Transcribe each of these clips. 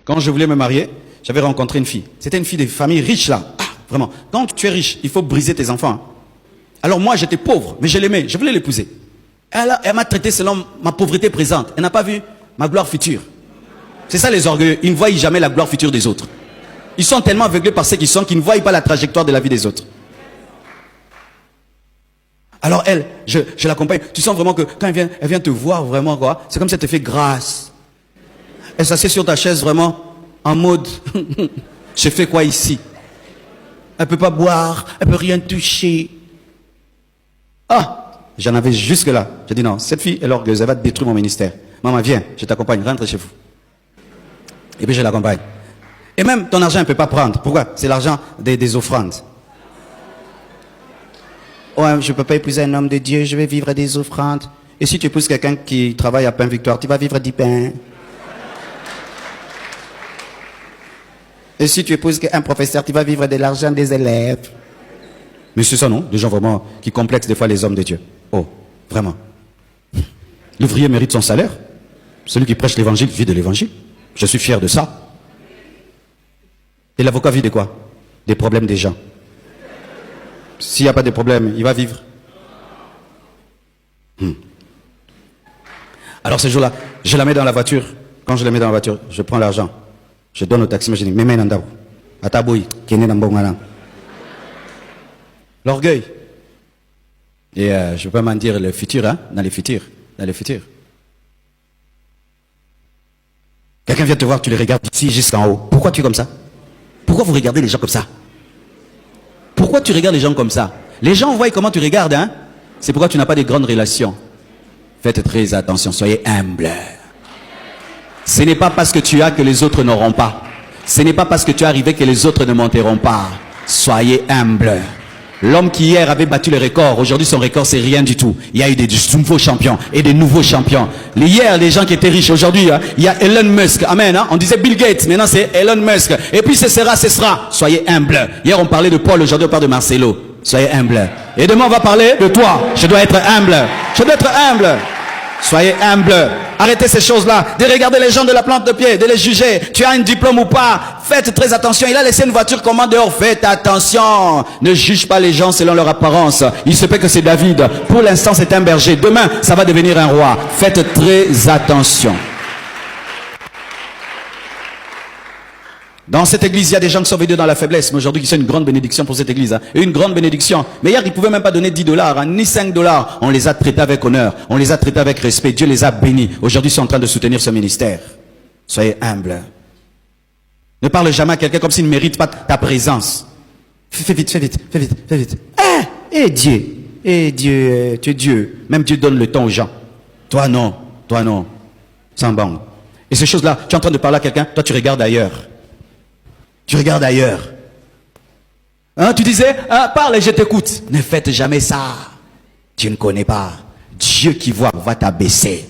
Quand je voulais me marier, j'avais rencontré une fille. C'était une fille de famille riche là. Ah, vraiment. Quand tu es riche, il faut briser tes enfants. Hein. Alors moi, j'étais pauvre, mais je l'aimais. Je voulais l'épouser. Elle m'a traité selon ma pauvreté présente. Elle n'a pas vu ma gloire future. C'est ça les orgueilleux. Ils ne voient jamais la gloire future des autres. Ils sont tellement aveuglés par ce qu'ils sont qu'ils ne voient pas la trajectoire de la vie des autres. Alors elle, je l'accompagne. Tu sens vraiment que quand elle vient te voir vraiment quoi, c'est comme si elle te fait grâce. Elle s'assied sur ta chaise vraiment en mode je fais quoi ici? Elle peut pas boire, elle peut rien toucher. Ah, j'en avais jusque là. J'ai dit non, cette fille elle est orgueilleuse, elle va détruire mon ministère. Maman viens, je t'accompagne, rentre chez vous. Et puis je l'accompagne. Et même ton argent elle peut pas prendre. Pourquoi? C'est l'argent des offrandes. Ouais, je peux pas épouser un homme de Dieu, je vais vivre des offrandes. Et si tu épouses quelqu'un qui travaille à Pain Victoire, tu vas vivre 10 pains. Et si tu épouses un professeur, tu vas vivre de l'argent des élèves. Mais c'est ça, non? Des gens vraiment qui complexent des fois les hommes de Dieu. Oh, vraiment. L'ouvrier mérite son salaire. Celui qui prêche l'évangile vit de l'évangile. Je suis fier de ça. Et l'avocat vit de quoi? Des problèmes des gens. S'il n'y a pas de problème, il va vivre. Alors ce jour-là, je la mets dans la voiture. Quand je la mets dans la voiture, je prends l'argent. Je donne au taxi, je dis, l'orgueil. Et je ne peux pas m'en dire le futur, hein, dans les futurs. Quelqu'un vient te voir, tu les regardes d'ici jusqu'en haut. Pourquoi tu es comme ça? Pourquoi vous regardez les gens comme ça? Pourquoi tu regardes les gens comme ça? Les gens voient comment tu regardes, hein? C'est pourquoi tu n'as pas de grandes relations. Faites très attention, soyez humbles. Ce n'est pas parce que tu as que les autres n'auront pas. Ce n'est pas parce que tu es arrivé que les autres ne monteront pas. Soyez humbles. L'homme qui hier avait battu le record, aujourd'hui son record c'est rien du tout. Il y a eu des nouveaux champions et des nouveaux champions. Hier les gens qui étaient riches, aujourd'hui hein, il y a Elon Musk, amen. Hein? On disait Bill Gates, maintenant c'est Elon Musk. Et puis ce sera. Soyez humbles. Hier on parlait de Paul, aujourd'hui on parle de Marcelo. Soyez humbles. Et demain on va parler de toi. Je dois être humble. Je dois être humble. Soyez humble. Arrêtez ces choses-là. De regarder les gens de la plante de pied, de les juger. Tu as un diplôme ou pas? Faites très attention. Il a laissé une voiture comment dehors? Faites attention. Ne juge pas les gens selon leur apparence. Il se peut que c'est David. Pour l'instant, c'est un berger. Demain, ça va devenir un roi. Faites très attention. Dans cette église, il y a des gens qui sont venus dans la faiblesse, mais aujourd'hui, qui sont une grande bénédiction pour cette église. Hein. Et une grande bénédiction. Mais hier, ils ne pouvaient même pas donner 10 $, hein, ni 5 $. On les a traités avec honneur. On les a traités avec respect. Dieu les a bénis. Aujourd'hui, ils sont en train de soutenir ce ministère. Soyez humbles. Ne parle jamais à quelqu'un comme s'il ne mérite pas ta présence. Fais vite. Dieu, tu es Dieu. Même Dieu donne le temps aux gens. Toi non. Sans bang. Et ces choses-là, tu es en train de parler à quelqu'un, toi tu regardes ailleurs. Tu regardes ailleurs. Hein, tu disais, hein, parle et je t'écoute. Ne faites jamais ça. Tu ne connais pas. Dieu qui voit va t'abaisser.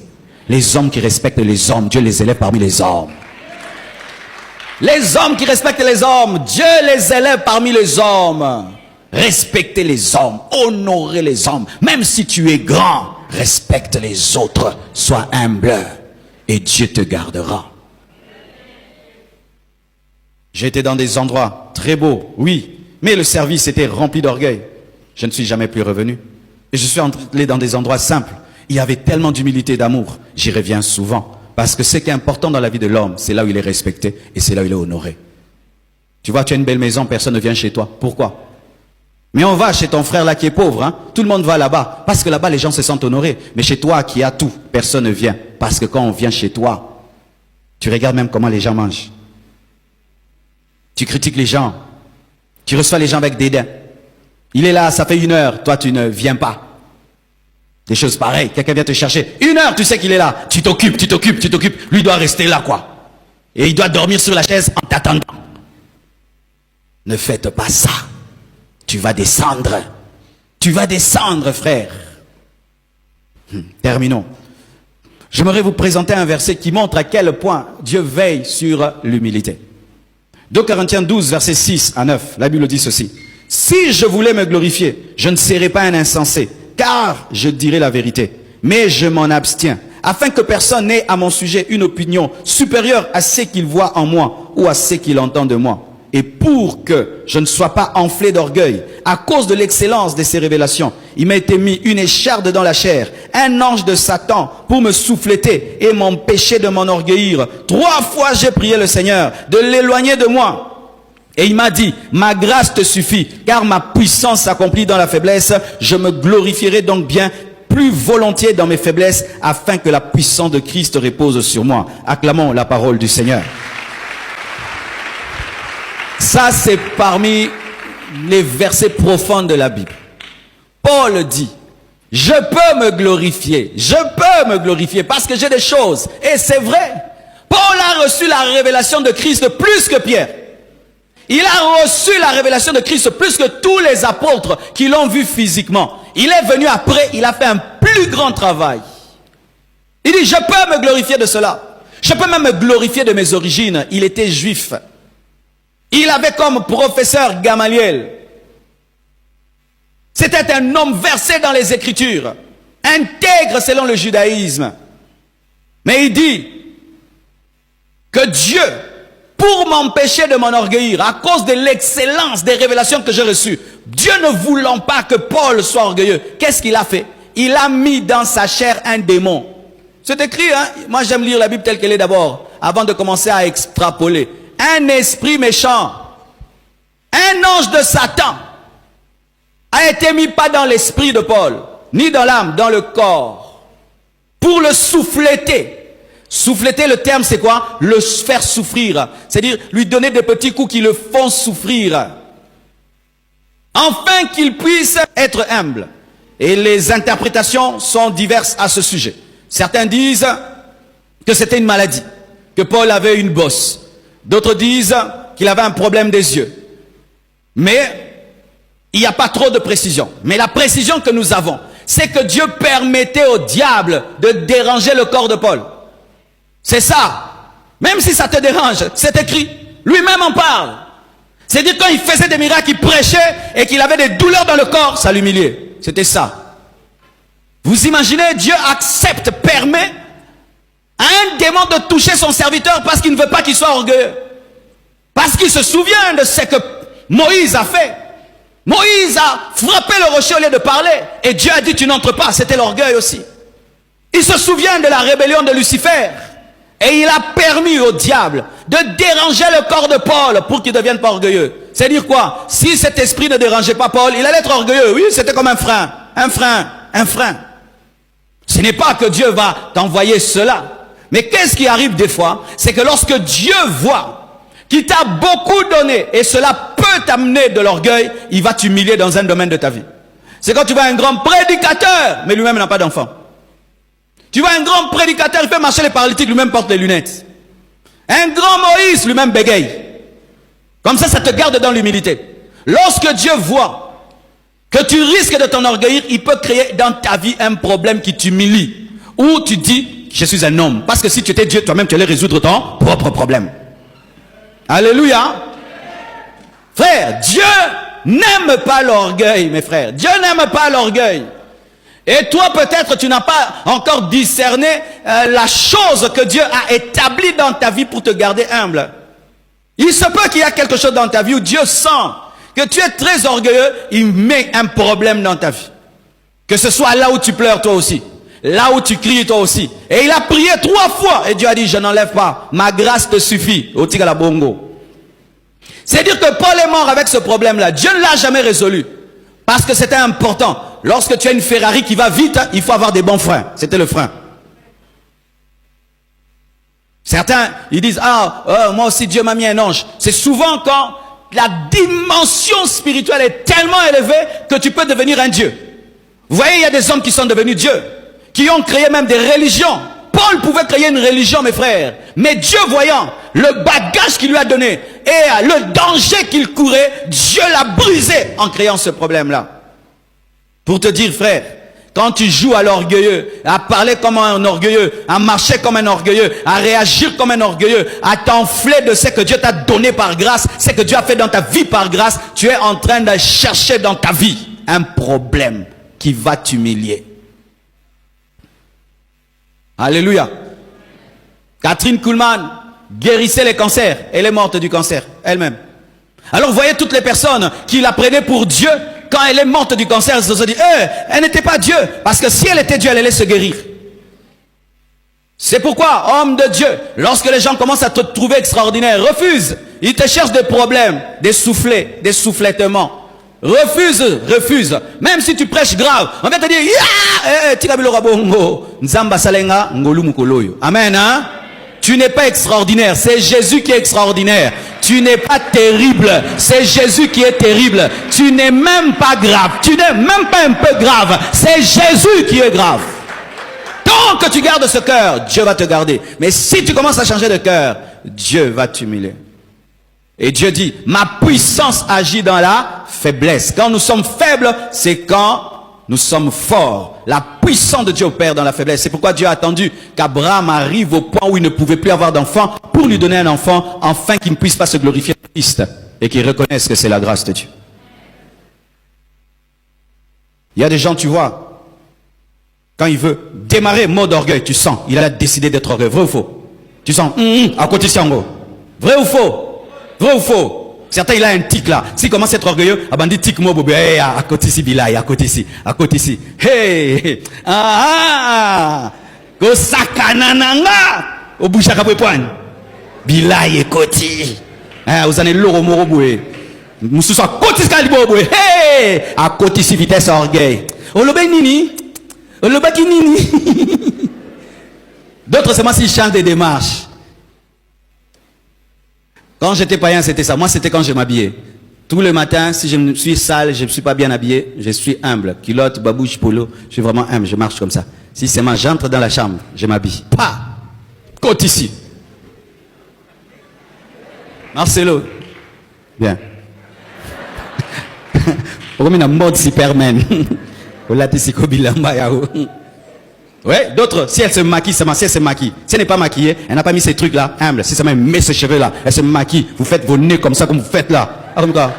Les hommes qui respectent les hommes, Dieu les élève parmi les hommes. Les hommes qui respectent les hommes, Dieu les élève parmi les hommes. Respectez les hommes, honorez les hommes. Même si tu es grand, respecte les autres. Sois humble et Dieu te gardera. J'étais dans des endroits très beaux, oui, mais le service était rempli d'orgueil. Je ne suis jamais plus revenu. Et je suis entré dans des endroits simples. Il y avait tellement d'humilité et d'amour. J'y reviens souvent. Parce que ce qui est important dans la vie de l'homme, c'est là où il est respecté et c'est là où il est honoré. Tu vois, tu as une belle maison, personne ne vient chez toi. Pourquoi? Mais on va chez ton frère là qui est pauvre. Hein? Tout le monde va là-bas. Parce que là-bas, les gens se sentent honorés. Mais chez toi qui as tout, personne ne vient. Parce que quand on vient chez toi, tu regardes même comment les gens mangent. Tu critiques les gens. Tu reçois les gens avec dédain. Il est là, ça fait 1 heure. Toi, tu ne viens pas. Des choses pareilles. Quelqu'un vient te chercher. 1 heure, tu sais qu'il est là. Tu t'occupes. Lui doit rester là, quoi. Et il doit dormir sur la chaise en t'attendant. Ne faites pas ça. Tu vas descendre. Tu vas descendre, frère. Terminons. J'aimerais vous présenter un verset qui montre à quel point Dieu veille sur l'humilité. 2 Corinthiens 12, versets 6 à 9, la Bible dit ceci. Si je voulais me glorifier, je ne serais pas un insensé, car je dirais la vérité. Mais je m'en abstiens, afin que personne n'ait à mon sujet une opinion supérieure à ce qu'il voit en moi ou à ce qu'il entend de moi. Et pour que je ne sois pas enflé d'orgueil, à cause de l'excellence de ces révélations, il m'a été mis une écharde dans la chair, un ange de Satan pour me souffléter et m'empêcher de m'enorgueillir. 3 fois j'ai prié le Seigneur de l'éloigner de moi. Et il m'a dit, ma grâce te suffit, car ma puissance s'accomplit dans la faiblesse. Je me glorifierai donc bien plus volontiers dans mes faiblesses, afin que la puissance de Christ repose sur moi. Acclamons la parole du Seigneur. Ça, c'est parmi les versets profonds de la Bible. Paul dit, je peux me glorifier parce que j'ai des choses. Et c'est vrai, Paul a reçu la révélation de Christ plus que Pierre. Il a reçu la révélation de Christ plus que tous les apôtres qui l'ont vu physiquement. Il est venu après, il a fait un plus grand travail. Il dit, je peux me glorifier de cela. Je peux même me glorifier de mes origines. Il était juif. Il avait comme professeur Gamaliel. C'était un homme versé dans les Écritures, intègre selon le judaïsme. Mais il dit que Dieu, pour m'empêcher de m'enorgueillir, à cause de l'excellence des révélations que j'ai reçues, Dieu ne voulant pas que Paul soit orgueilleux, qu'est-ce qu'il a fait? Il a mis dans sa chair un démon. C'est écrit, hein? Moi j'aime lire la Bible telle qu'elle est d'abord, avant de commencer à extrapoler. Un esprit méchant, un ange de Satan, a été mis pas dans l'esprit de Paul, ni dans l'âme, dans le corps, pour le souffléter. Souffléter, le terme c'est quoi? Le faire souffrir, c'est-à-dire lui donner des petits coups qui le font souffrir, afin qu'il puisse être humble. Et les interprétations sont diverses à ce sujet. Certains disent que c'était une maladie, que Paul avait une bosse. D'autres disent qu'il avait un problème des yeux. Mais il n'y a pas trop de précision. Mais la précision que nous avons, c'est que Dieu permettait au diable de déranger le corps de Paul. C'est ça. Même si ça te dérange, c'est écrit. Lui-même en parle. C'est-à-dire quand il faisait des miracles, il prêchait et qu'il avait des douleurs dans le corps, ça l'humiliait. C'était ça. Vous imaginez, Dieu accepte, permet à un démon de toucher son serviteur parce qu'il ne veut pas qu'il soit orgueilleux. Parce qu'il se souvient de ce que Moïse a fait. Moïse a frappé le rocher au lieu de parler. Et Dieu a dit, tu n'entres pas. C'était l'orgueil aussi. Il se souvient de la rébellion de Lucifer. Et il a permis au diable de déranger le corps de Paul pour qu'il ne devienne pas orgueilleux. C'est-à-dire quoi? Si cet esprit ne dérangeait pas Paul, il allait être orgueilleux. Oui, c'était comme un frein. Un frein. Un frein. Ce n'est pas que Dieu va t'envoyer cela. Mais qu'est-ce qui arrive des fois? C'est que lorsque Dieu voit qu'il t'a beaucoup donné et cela peut t'amener de l'orgueil, il va t'humilier dans un domaine de ta vie. C'est quand tu vois un grand prédicateur, mais lui-même n'a pas d'enfant. Tu vois un grand prédicateur, il fait marcher les paralytiques, lui-même porte les lunettes. Un grand Moïse, lui-même bégaye. Comme ça te garde dans l'humilité. Lorsque Dieu voit que tu risques de t'enorgueillir, il peut créer dans ta vie un problème qui t'humilie. Où tu dis, je suis un homme. Parce que si tu étais Dieu, toi-même, tu allais résoudre ton propre problème. Alléluia. Frère, Dieu n'aime pas l'orgueil, mes frères. Dieu n'aime pas l'orgueil. Et toi, peut-être, tu n'as pas encore discerné la chose que Dieu a établie dans ta vie pour te garder humble. Il se peut qu'il y a quelque chose dans ta vie où Dieu sent que tu es très orgueilleux, il met un problème dans ta vie. Que ce soit là où tu pleures toi aussi. Là où tu cries toi aussi. Et il a prié 3 fois. Et Dieu a dit, je n'enlève pas. Ma grâce te suffit. Au tigala bongo. C'est-à-dire que Paul est mort avec ce problème-là. Dieu ne l'a jamais résolu. Parce que c'était important. Lorsque tu as une Ferrari qui va vite, il faut avoir des bons freins. C'était le frein. Certains, ils disent, moi aussi Dieu m'a mis un ange. C'est souvent quand la dimension spirituelle est tellement élevée que tu peux devenir un Dieu. Vous voyez, il y a des hommes qui sont devenus dieux, qui ont créé même des religions. Paul pouvait créer une religion, mes frères. Mais Dieu voyant le bagage qu'il lui a donné et le danger qu'il courait, Dieu l'a brisé en créant ce problème-là. Pour te dire, frère, quand tu joues à l'orgueilleux, à parler comme un orgueilleux, à marcher comme un orgueilleux, à réagir comme un orgueilleux, à t'enfler de ce que Dieu t'a donné par grâce, ce que Dieu a fait dans ta vie par grâce, tu es en train de chercher dans ta vie un problème qui va t'humilier. Alléluia. Catherine Kuhlman guérissait les cancers. Elle est morte du cancer, elle-même. Alors vous voyez toutes les personnes qui la prenaient pour Dieu, quand elle est morte du cancer, elles se sont dit, elle n'était pas Dieu. Parce que si elle était Dieu, elle allait se guérir. C'est pourquoi, homme de Dieu, lorsque les gens commencent à te trouver extraordinaire, refuse. Ils te cherchent des problèmes, des soufflets, des soufflettements. Refuse. Même si tu prêches grave, on va te dire, amen, hein? Tu n'es pas extraordinaire, c'est Jésus qui est extraordinaire. Tu n'es pas terrible, c'est Jésus qui est terrible. Tu n'es même pas grave, tu n'es même pas un peu grave, c'est Jésus qui est grave. Tant que tu gardes ce cœur, Dieu va te garder. Mais si tu commences à changer de cœur, Dieu va t'humilier. Et Dieu dit, ma puissance agit dans la faiblesse. Quand nous sommes faibles, c'est quand nous sommes forts. La puissance de Dieu opère dans la faiblesse. C'est pourquoi Dieu a attendu qu'Abraham arrive au point où il ne pouvait plus avoir d'enfant pour lui donner un enfant, afin qu'il ne puisse pas se glorifier en Christ et qu'il reconnaisse que c'est la grâce de Dieu. Il y a des gens, tu vois, quand il veut démarrer mot d'orgueil, tu sens, il a décidé d'être orgueilleux. Vrai ou faux? Tu sens, à côté Siango. Vrai ou faux? Vrai ou faux? Certains, il a un tic là. S'il commence à être orgueilleux, ah ben dit tic moi bobo, à côté ici, bilay, à côté ici, à côté ici. Hey, go sakanananga, au bouchaka poigne. Bilay et côté. Vous en êtes l'euro moroboué. Moussous à côté ici, caliboboué. Hey, à côté ici, vitesse orgueil. Olobe nini, olobe ki nini. D'autres, c'est moi s'ils chantent des démarches. Quand j'étais païen, c'était ça. Moi, c'était quand je m'habillais. Tous les matins, si je me suis sale, je ne suis pas bien habillé, je suis humble. Culotte, babouche, polo, je suis vraiment humble, je marche comme ça. Si c'est moi, j'entre dans la chambre, je m'habille. Pas côte ici. Marcelo. Bien. On met en mode Superman. Ouais, d'autres, si elle se maquille, si elle se maquille. Si elle n'est pas maquillée, elle n'a pas mis ces trucs-là, humble. Si elle met ses cheveux-là, elle se maquille. Vous faites vos nez comme ça, comme vous faites là. Ah, comme ça.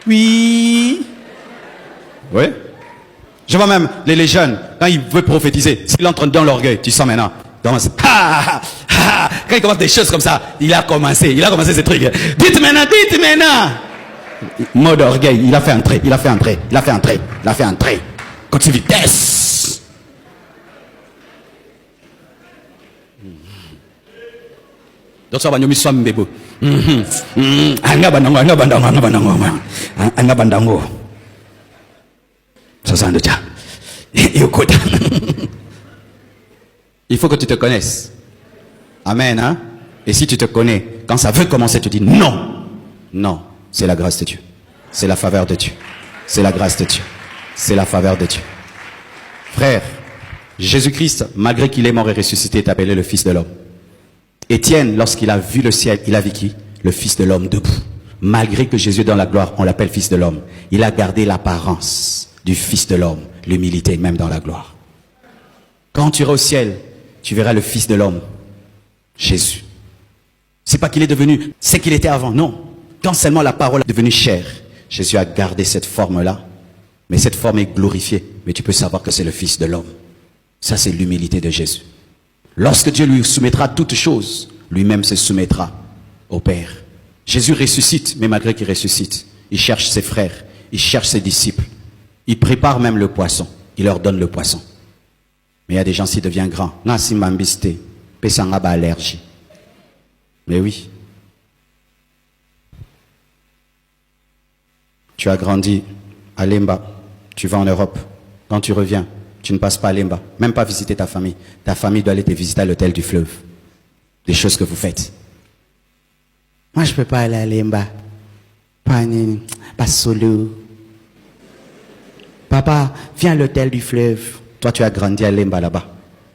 Oui. Oui. Je vois même les jeunes, quand ils veulent prophétiser, s'ils entrent dans l'orgueil, tu sens maintenant. Quand il commence des choses comme ça, il a commencé ces trucs. Dites maintenant. Mode orgueil, il a fait entrer. Continue vitesse. Donc ça va nous mettre somme bébé. Anga bandango. Ça sent déjà. Il faut que tu te connaisses. Amen, hein? Et si tu te connais, quand ça veut commencer, tu dis non. Non, c'est la grâce de Dieu. C'est la faveur de Dieu. C'est la grâce de Dieu. C'est la faveur de Dieu. Frère, Jésus-Christ, malgré qu'il est mort et ressuscité, est appelé le Fils de l'homme. Étienne, lorsqu'il a vu le ciel, il a vu qui? Le Fils de l'homme debout. Malgré que Jésus est dans la gloire, on l'appelle Fils de l'homme. Il a gardé l'apparence du Fils de l'homme, l'humilité même dans la gloire. Quand tu iras au ciel, tu verras le Fils de l'homme, Jésus. C'est pas qu'il est devenu, c'est qu'il était avant, non. Quand seulement la parole est devenue chair, Jésus a gardé cette forme-là, mais cette forme est glorifiée. Mais tu peux savoir que c'est le Fils de l'homme. Ça, c'est l'humilité de Jésus. Lorsque Dieu lui soumettra toutes choses, lui-même se soumettra au Père. Jésus ressuscite, mais malgré qu'il ressuscite, il cherche ses frères, il cherche ses disciples. Il prépare même le poisson. Il leur donne le poisson. Mais il y a des gens, s'ils deviennent grands, allergie. Mais oui. Tu as grandi à Lemba, tu vas en Europe. Quand tu reviens, tu ne passes pas à Lemba, même pas visiter ta famille. Ta famille doit aller te visiter à l'hôtel du fleuve. Des choses que vous faites. Moi, je ne peux pas aller à Lemba. Pas solo. Papa, viens à l'hôtel du fleuve. Toi, tu as grandi à Lemba là-bas.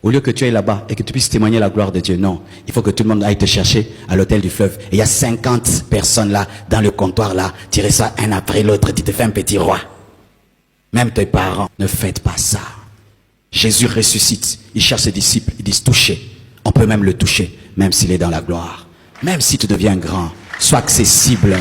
Au lieu que tu ailles là-bas et que tu puisses témoigner la gloire de Dieu, non. Il faut que tout le monde aille te chercher à l'hôtel du fleuve. Et il y a 50 personnes là, dans le comptoir là. Tirer ça un après l'autre, tu te fais un petit roi. Même tes parents, ne faites pas ça. Jésus ressuscite. Il cherche ses disciples. Ils disent toucher. On peut même le toucher, même s'il est dans la gloire. Même si tu deviens grand, sois accessible.